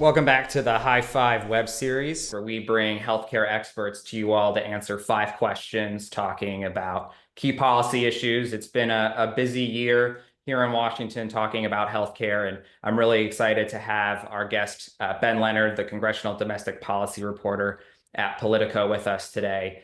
Welcome back to the High Five web series, where we bring healthcare experts to you all to answer 5 questions talking about key policy issues. It's been a busy year here in Washington talking about healthcare, and I'm really excited to have our guest, Ben Leonard, the Congressional Domestic Policy Reporter at Politico, with us today.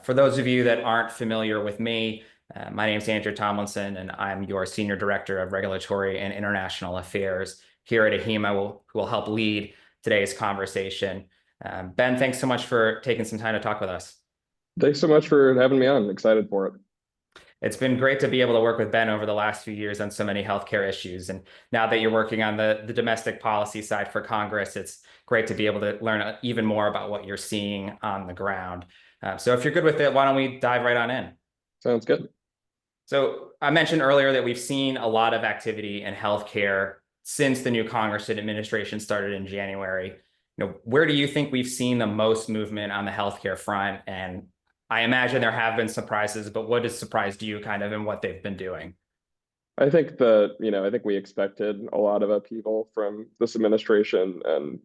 For those of you that aren't familiar with me, my name is Andrew Tomlinson, and I'm your Senior Director of Regulatory and International Affairs here at AHIMA, who will help lead today's conversation. Ben, thanks so much for taking some time to talk with us. Thanks so much for having me on. I'm excited for it. It's been great to be able to work with Ben over the last few years on so many healthcare issues. And now that you're working on the domestic policy side for Congress, it's great to be able to learn even more about what you're seeing on the ground. So if you're good with it, why don't we dive right on in? Sounds good. So I mentioned earlier that we've seen a lot of activity in healthcare since the new Congress and administration started in January. Where do you think we've seen the most movement on the healthcare front? And I imagine there have been surprises, but what has surprised you kind of in what they've been doing? I think I think we expected a lot of upheaval from this administration and,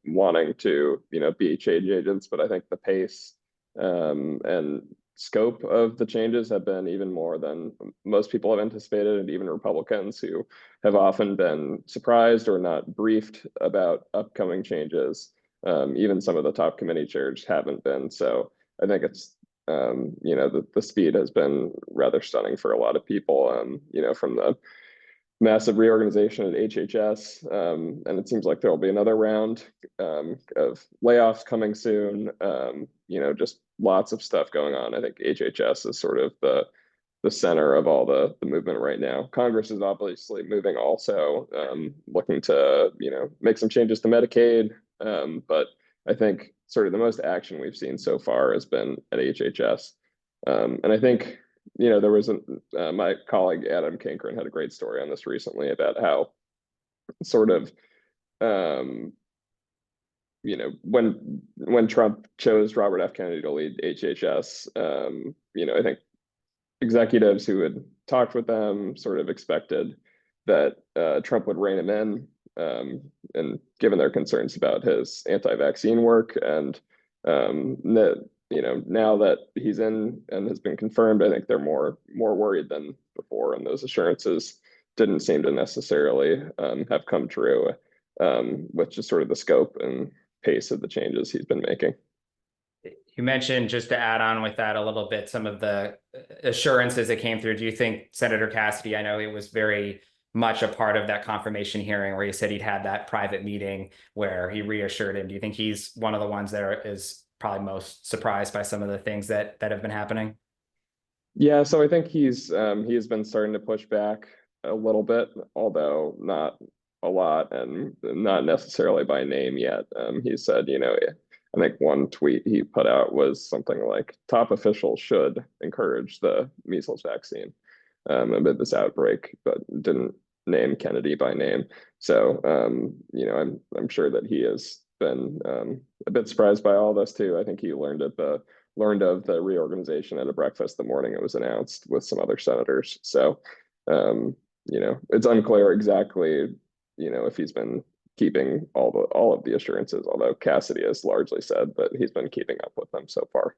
wanting to, be change agents, but I think the pace and scope of the changes have been even more than most people have anticipated, and even Republicans who have often been surprised or not briefed about upcoming changes. Even some of the top committee chairs haven't been. So I think it's the speed has been rather stunning for a lot of people. From the massive reorganization at HHS, and it seems like there'll be another round of layoffs coming soon. Just lots of stuff going on. I think HHS is sort of the center of all the movement right now. Congress is obviously moving also, looking to make some changes to Medicaid, but I think sort of the most action we've seen so far has been at HHS, and I think there was my colleague Adam Kinkren had a great story on this recently about how sort of when Trump chose Robert F. Kennedy to lead HHS, I think executives who had talked with them sort of expected that Trump would rein him in, and given their concerns about his anti-vaccine work, and now that he's in and has been confirmed, I think they're more worried than before, and those assurances didn't seem to necessarily have come true with just sort of the scope and pace of the changes he's been making. You mentioned, just to add on with that a little bit, some of the assurances that came through. Do you think Senator Cassidy, I know it was very much a part of that confirmation hearing where he said he'd had that private meeting where he reassured him. Do you think he's one of the ones that is probably most surprised by some of the things that have been happening? Yeah, so I think he has been starting to push back a little bit, although not a lot, and not necessarily by name yet. He said, I think one tweet he put out was something like, top officials should encourage the measles vaccine amid this outbreak, but didn't name Kennedy by name. So, I'm sure that he has been a bit surprised by all this too. I think he learned of the reorganization at a breakfast the morning it was announced with some other senators. So, it's unclear exactly, if he's been keeping all of the assurances, although Cassidy has largely said that he's been keeping up with them so far.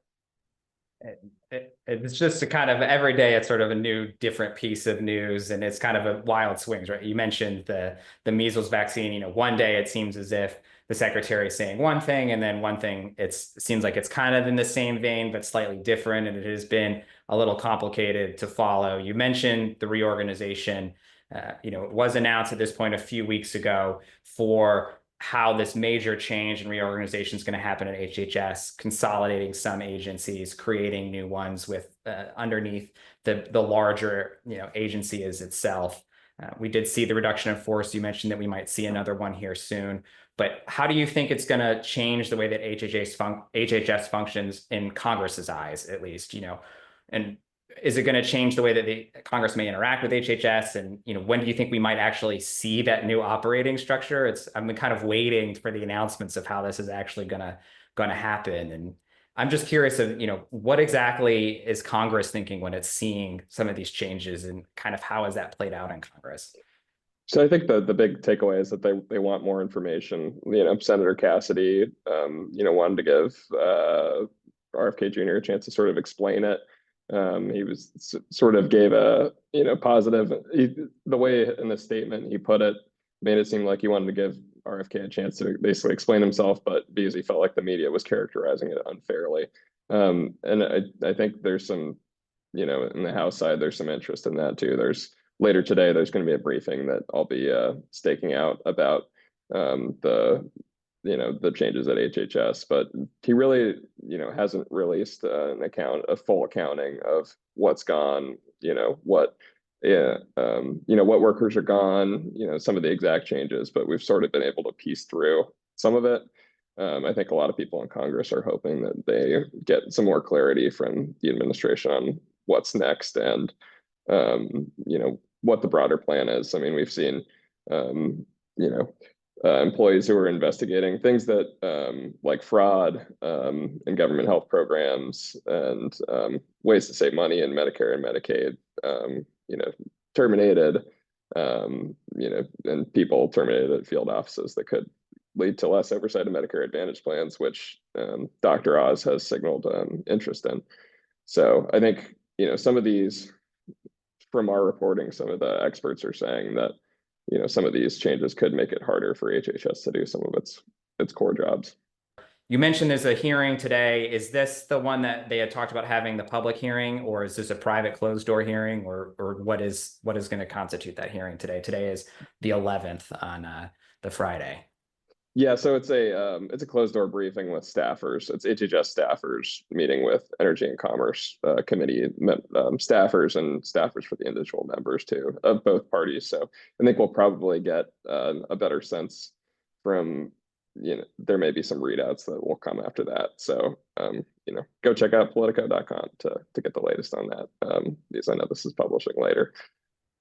It's just a kind of every day it's sort of a new different piece of news, and it's kind of a wild swings, right? You mentioned the measles vaccine. One day it seems as if the secretary is saying one thing, and then one thing it seems like it's kind of in the same vein but slightly different, and it has been a little complicated to follow. You mentioned the reorganization. It was announced at this point a few weeks ago for how this major change and reorganization is going to happen at HHS, consolidating some agencies, creating new ones with underneath the larger agency as itself. We did see the reduction in force. You mentioned that we might see another one here soon. But how do you think it's going to change the way that HHS functions in Congress's eyes, at least? And is it going to change the way that the Congress may interact with HHS? And when do you think we might actually see that new operating structure? I've been kind of waiting for the announcements of how this is actually going to happen. And I'm just curious of what exactly is Congress thinking when it's seeing some of these changes, and kind of how has that played out in Congress? So I think the big takeaway is that they want more information. Senator Cassidy, wanted to give RFK Jr. a chance to sort of explain it. He was sort of gave a positive. The way in the statement he put it made it seem like he wanted to give RFK a chance to basically explain himself, but because he felt like the media was characterizing it unfairly. And I think there's some, in the House side, there's some interest in that too. Later today, there's going to be a briefing that I'll be staking out about the changes at HHS, but he really, hasn't released a full accounting of what's gone, what, yeah, what workers are gone, some of the exact changes, but we've sort of been able to piece through some of it. I think a lot of people in Congress are hoping that they get some more clarity from the administration on what's next and, what the broader plan is. I mean, we've seen, employees who are investigating things that like fraud in government health programs and ways to save money in Medicare and Medicaid, terminated, and people terminated at field offices that could lead to less oversight of Medicare Advantage plans, which Dr. Oz has signaled interest in. So I think, some of these, from our reporting, some of the experts are saying that, some of these changes could make it harder for HHS to do some of its core jobs. You mentioned there's a hearing today. Is this the one that they had talked about having the public hearing, or is this a private closed door hearing, or what is going to constitute that hearing today? Today is the 11th on the Friday. Yeah, so it's a closed door briefing with staffers. It's HHS staffers meeting with Energy and Commerce Committee staffers and staffers for the individual members too of both parties. So I think we'll probably get a better sense from, there may be some readouts that will come after that. So go check out Politico.com to get the latest on that. Because I know this is publishing later.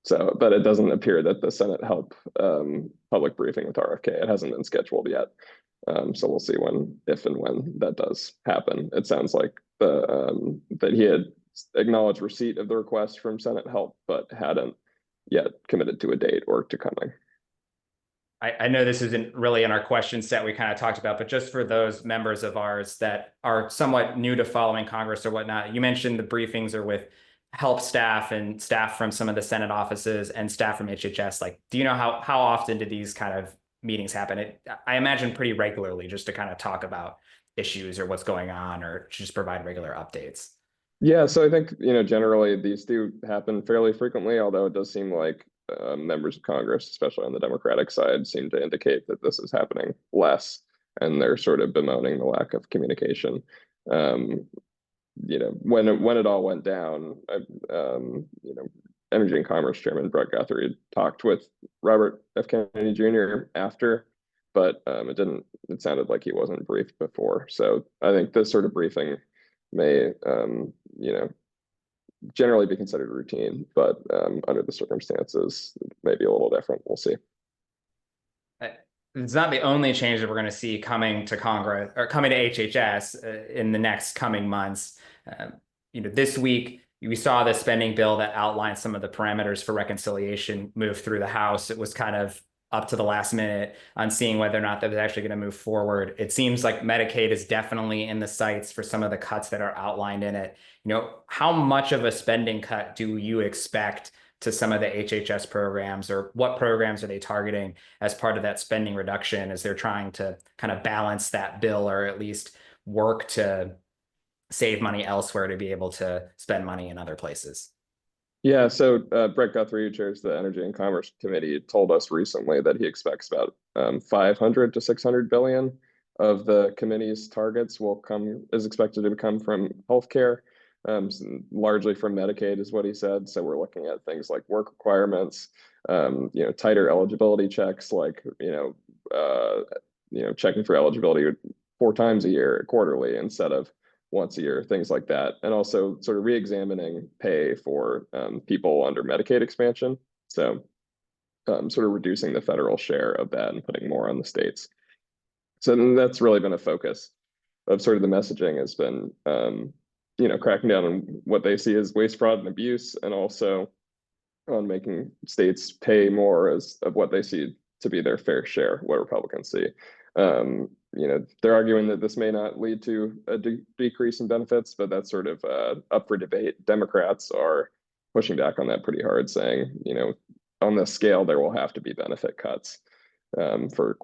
So, but it doesn't appear that the Senate help public briefing with RFK, it hasn't been scheduled yet. So we'll see if and when that does happen. It sounds like that he had acknowledged receipt of the request from Senate help, but hadn't yet committed to a date or to coming. I know this isn't really in our question set we kind of talked about, but just for those members of ours that are somewhat new to following Congress or whatnot, you mentioned the briefings are with help staff and staff from some of the Senate offices and staff from HHS. Like, do you know how often do these kind of meetings happen? I imagine pretty regularly, just to kind of talk about issues or what's going on, or just provide regular updates. Yeah, so I think, generally these do happen fairly frequently, although it does seem like members of Congress, especially on the Democratic side, seem to indicate that this is happening less, and they're sort of bemoaning the lack of communication. When it all went down, Energy and Commerce Chairman Brett Guthrie talked with Robert F. Kennedy Jr. after, but it sounded like he wasn't briefed before. So I think this sort of briefing may, generally be considered routine, but under the circumstances, it may be a little different. We'll see. It's not the only change that we're going to see coming to Congress or coming to HHS in the next coming months. This week we saw the spending bill that outlined some of the parameters for reconciliation move through the House. It was kind of up to the last minute on seeing whether or not that was actually going to move forward. It seems like Medicaid is definitely in the sights for some of the cuts that are outlined in it. How much of a spending cut do you expect to some of the HHS programs, or what programs are they targeting as part of that spending reduction as they're trying to kind of balance that bill, or at least work to save money elsewhere to be able to spend money in other places? Yeah, so Brett Guthrie, who chairs the Energy and Commerce Committee, told us recently that he expects about 500 to 600 billion of the committee's targets is expected to come from healthcare, largely from Medicaid, is what he said. So we're looking at things like work requirements, tighter eligibility checks, like checking for eligibility 4 times a year, quarterly, instead of once a year, things like that. And also sort of re-examining pay for people under Medicaid expansion. So sort of reducing the federal share of that and putting more on the states. So that's really been a focus of sort of the messaging, has been, cracking down on what they see as waste, fraud, and abuse, and also on making states pay more as of what they see to be their fair share, what Republicans see. They're arguing that this may not lead to a decrease in benefits, but that's sort of up for debate. Democrats are pushing back on that pretty hard, saying, on this scale, there will have to be benefit cuts for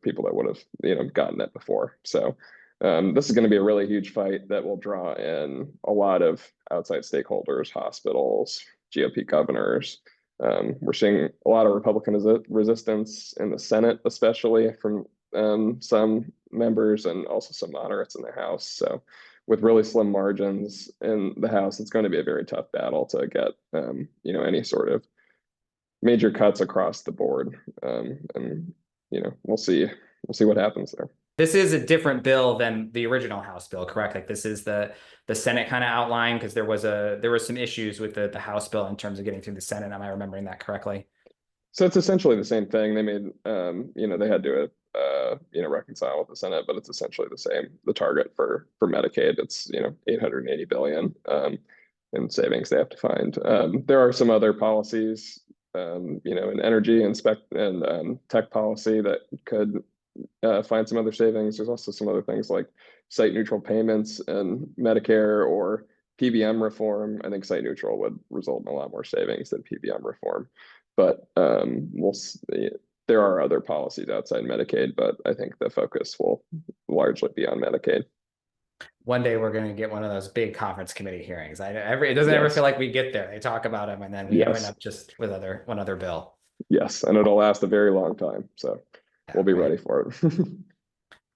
people that would have, gotten it before. So this is going to be a really huge fight that will draw in a lot of outside stakeholders, hospitals, GOP governors. We're seeing a lot of Republican resistance in the Senate, especially from some members and also some moderates in the House. So with really slim margins in the House, it's going to be a very tough battle to get, any sort of major cuts across the board. And we'll see what happens there. This is a different bill than the original House bill, correct? Like this is the Senate kind of outline, because there were some issues with the House bill in terms of getting through the Senate. Am I remembering that correctly? So it's essentially the same thing. They made, they had to, reconcile with the Senate, but it's essentially the same. The target for Medicaid, it's 880 billion in savings they have to find. There are some other policies, in energy and tech policy that could find some other savings. There's also some other things like site neutral payments and Medicare or PBM reform. I think site neutral would result in a lot more savings than PBM reform. But we'll see. There are other policies outside Medicaid, but I think the focus will largely be on Medicaid. One day we're going to get one of those big conference committee hearings. It doesn't ever feel like we get there. They talk about them and then we end up just with one other bill. Yes, and it'll last a very long time. So we'll be ready for it.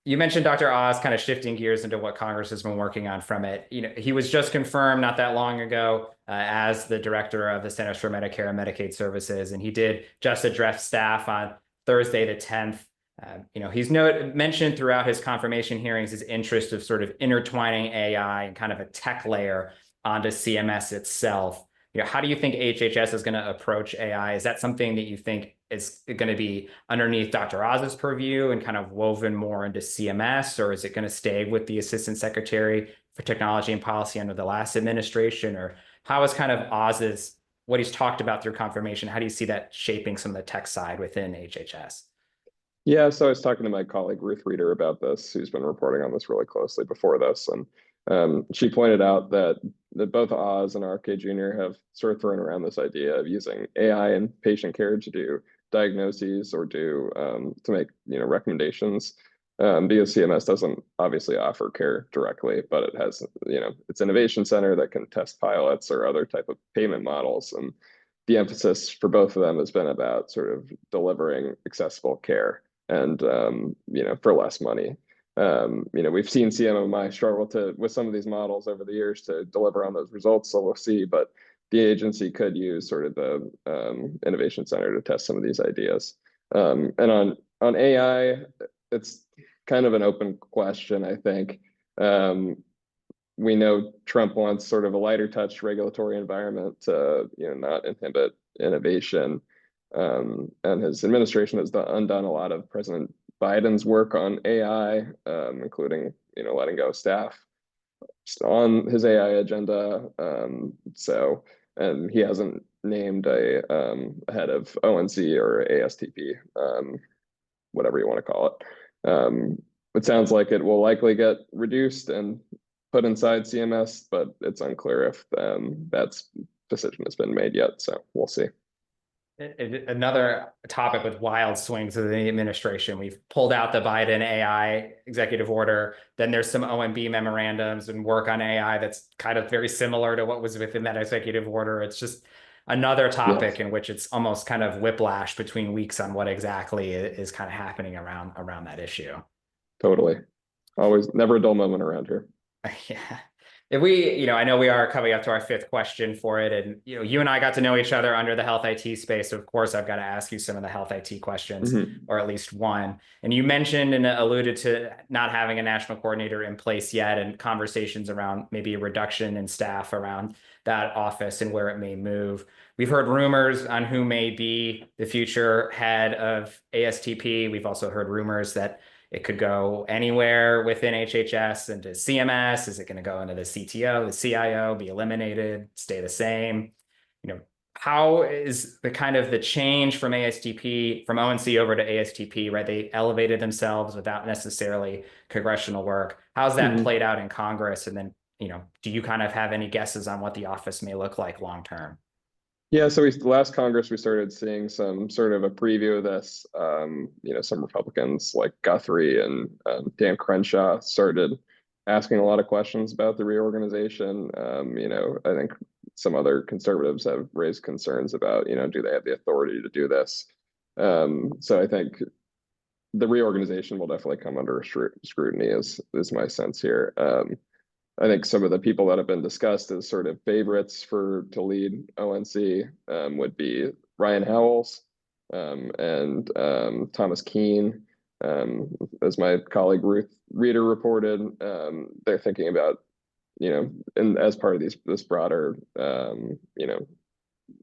You mentioned Dr. Oz kind of shifting gears into what Congress has been working on from it. He was just confirmed not that long ago as the director of the Centers for Medicare and Medicaid Services, and he did just address staff on Thursday the 10th. He's mentioned throughout his confirmation hearings his interest of sort of intertwining AI and kind of a tech layer onto CMS itself. How do you think HHS is going to approach AI? Is that something that you think is going to be underneath Dr. Oz's purview and kind of woven more into CMS, or is it going to stay with the Assistant Secretary for Technology and Policy under the last administration? Or how is kind of what he's talked about through confirmation, how do you see that shaping some of the tech side within HHS? Yeah, so I was talking to my colleague Ruth Reeder about this, who's been reporting on this really closely before this, and she pointed out that both Oz and RFK Jr. have sort of thrown around this idea of using AI in patient care to do diagnoses or to make recommendations, because CMS doesn't obviously offer care directly, but it has its innovation center that can test pilots or other type of payment models, and the emphasis for both of them has been about sort of delivering accessible care and for less money. We've seen CMMI struggle with some of these models over the years to deliver on those results, so we'll see. But the agency could use sort of the innovation center to test some of these ideas. And on AI, it's kind of an open question, I think. We know Trump wants sort of a lighter touch regulatory environment to not inhibit innovation. And his administration has undone a lot of President Biden's work on AI, including letting go of staff on his AI agenda. And he hasn't named a head of ONC or ASTP, whatever you want to call it. It sounds like it will likely get reduced and put inside CMS, but it's unclear if that decision has been made yet. So we'll see. Another topic with wild swings of the administration. We've pulled out the Biden AI executive order. Then there's some OMB memorandums and work on AI that's kind of very similar to what was within that executive order. It's just another topic in which it's almost kind of whiplash between weeks on what exactly is kind of happening around that issue. Totally. Always, never a dull moment around here. Yeah. If we, I know we are coming up to our fifth question for it, and you and I got to know each other under the health IT space. So of course, I've got to ask you some of the health IT questions, or at least one. And you mentioned and alluded to not having a national coordinator in place yet, and conversations around maybe a reduction in staff around that office and where it may move. We've heard rumors on who may be the future head of ASTP. We've also heard rumors that it could go anywhere within HHS into CMS. Is it going to go into the CTO, the CIO, be eliminated, stay the same? how is the kind of the change from ASTP, from ONC over to ASTP, right? They elevated themselves without necessarily congressional work. How's that Mhm. played out in Congress? And then, do you kind of have any guesses on what the office may look like long term? Yeah, so last Congress we started seeing some sort of a preview of this. Some Republicans like Guthrie and Dan Crenshaw started asking a lot of questions about the reorganization. I think some other conservatives have raised concerns about, do they have the authority to do this? So I think the reorganization will definitely come under scrutiny, is my sense here. I think some of the people that have been discussed as sort of favorites to lead ONC would be Ryan Howells and Thomas Keene. As my colleague Ruth Reeder reported, they're thinking about, and as part of this broader,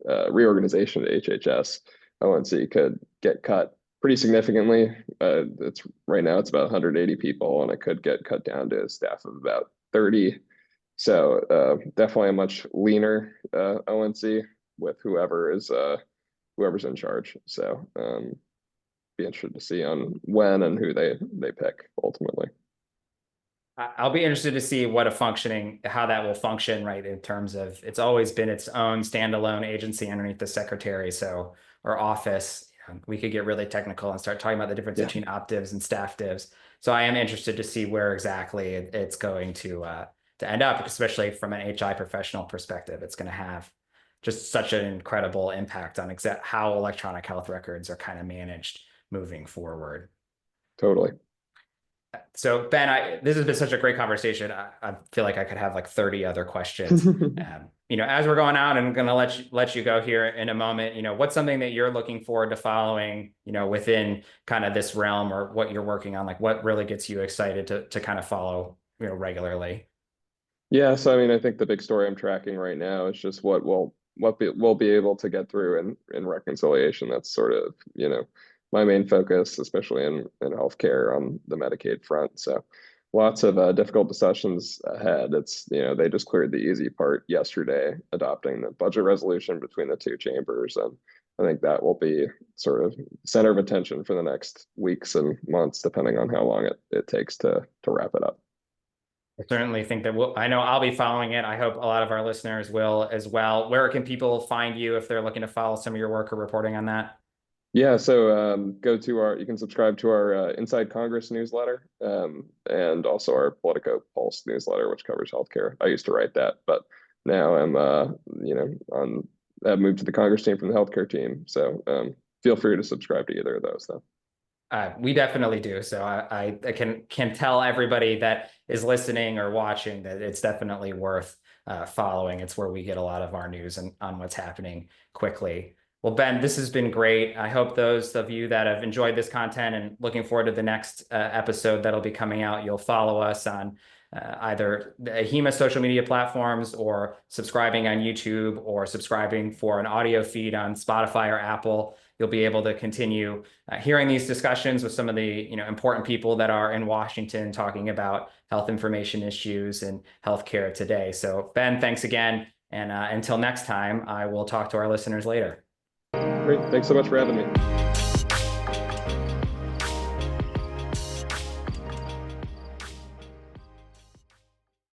reorganization of HHS, ONC could get cut pretty significantly. It's right now it's about 180 people, and it could get cut down to a staff of about 30. So definitely a much leaner ONC with whoever's in charge. So be interested to see on when and who they pick ultimately. I'll be interested to see how that will function, right? In terms of, it's always been its own standalone agency underneath the secretary. So, or office, we could get really technical and start talking about the difference between op divs and staff divs. So I am interested to see where exactly it's going to end up, especially from an HI professional perspective. It's going to have just such an incredible impact on how electronic health records are kind of managed moving forward. Totally. So Ben, this has been such a great conversation. I feel like I could have like 30 other questions. As we're going out, and I'm going to let you go here in a moment. What's something that you're looking forward to following, within kind of this realm, or what you're working on? Like, what really gets you excited to kind of follow, regularly? Yeah, so I mean, I think the big story I'm tracking right now is just what we'll be able to get through in reconciliation. That's sort of, my main focus, especially in healthcare on the Medicaid front. So lots of difficult discussions ahead. It's, they just cleared the easy part yesterday, adopting the budget resolution between the two chambers. And I think that will be sort of center of attention for the next weeks and months, depending on how long it takes to wrap it up. I certainly think that I know I'll be following it. I hope a lot of our listeners will as well. Where can people find you if they're looking to follow some of your work or reporting on that? Yeah, so you can subscribe to our Inside Congress newsletter, and also our Politico Pulse newsletter, which covers healthcare. I used to write that, but now I've moved to the Congress team from the healthcare team. So feel free to subscribe to either of those, though. We definitely do. So I can tell everybody that is listening or watching that it's definitely worth following. It's where we get a lot of our news and on what's happening quickly. Well, Ben, this has been great. I hope those of you that have enjoyed this content and looking forward to the next episode that'll be coming out, you'll follow us on either the AHIMA social media platforms, or subscribing on YouTube, or subscribing for an audio feed on Spotify or Apple. You'll be able to continue hearing these discussions with some of the important people that are in Washington talking about health information issues and healthcare today. So Ben, thanks again. And until next time, I will talk to our listeners later. Great. Thanks so much for having me.